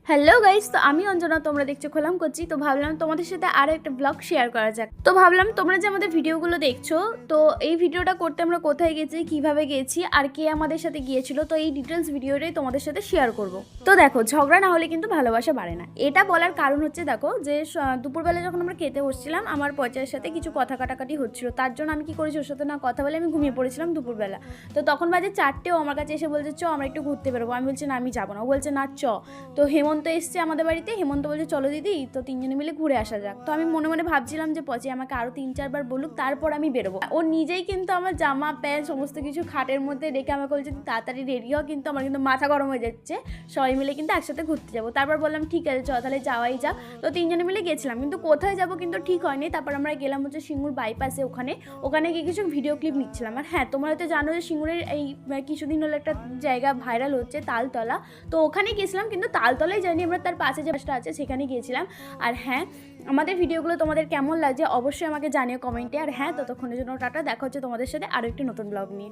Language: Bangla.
হ্যালো গাইস, তো আমি অঞ্জনা, তোমরা দেখছো খোলাম করছি। তো ভাবলাম তোমাদের সাথে আরও একটা ব্লগ শেয়ার করা যাক। তো ভাবলাম তোমরা যে আমাদের ভিডিওগুলো দেখছো, তো এই ভিডিওটা করতে আমরা কোথায় গেছি, কিভাবে গেছি, আর কে আমাদের সাথে গিয়েছিল, তো এই ডিটেলস ভিডিওটাই তোমাদের সাথে শেয়ার করব। তো দেখো, ঝগড়া না হলে কিন্তু ভালোবাসা বাড়ে না। এটা বলার কারণ হচ্ছে, দেখো যে দুপুরবেলা যখন আমরা খেতে বসছিলাম, আমার পর্যায়ের সাথে কিছু কথা কাটাকাটি হচ্ছিল। তার জন্য আমি কি করেছি, ওর সাথে না কথা বলে আমি ঘুমিয়ে পড়েছিলাম দুপুরবেলা। তো তখন বাজে 4টেও আমার কাছে এসে বলছে চ আমরা একটু ঘুরতে বেরোবো। আমি বলছি না, আমি যাবো না। ও বলছে না চ। তো হেমন্ত এসছে আমাদের বাড়িতে। হেমন্ত বলছে চলো দিদি, তো তিনজনে মিলে ঘুরে আসা যাক। তো আমি মনে মনে ভাবছিলাম যে পচি আমাকে আরও 3-4 বার বলুক, তারপর আমি বেরোবো। ও নিজেই কিন্তু আমার জামা প্যান্ট সমস্ত কিছু খাটের মধ্যে রেখে আমাকে বলছে তাড়াতাড়ি রেডি হও, কিন্তু আমার কিন্তু মাথা গরম হয়ে যাচ্ছে। সবাই মিলে কিন্তু একসাথে ঘুরতে যাবো। তারপর বললাম ঠিক আছে চ, তাহলে যাওয়াই যা। তো তিনজনে মিলে গেছিলাম, কিন্তু কোথায় যাবো কিন্তু ঠিক হয়নি। তারপর আমরা গেলাম হচ্ছে সিঙ্গুর বাইপাসে। ওখানে গিয়ে কিছু ভিডিও ক্লিপ নিচ্ছিলাম। আর হ্যাঁ, তোমরা হয়তো জানো যে সিঙ্গুরের এই কিছুদিন হলো একটা জায়গা ভাইরাল হচ্ছে, তালতলা। তো ওখানে গেছিলাম, কিন্তু তালতলায় যাইনি আমরা, তার পাশে যে বাসটা আছে সেখানে গিয়েছিলাম। আর হ্যাঁ, আমাদের ভিডিওগুলো তোমাদের কেমন লাগছে অবশ্যই আমাকে জানিও কমেন্টে। আর হ্যাঁ, ততক্ষণের জন্য টাটা, দেখা হচ্ছে তোমাদের সাথে আরও একটি নতুন ব্লগ নিয়ে।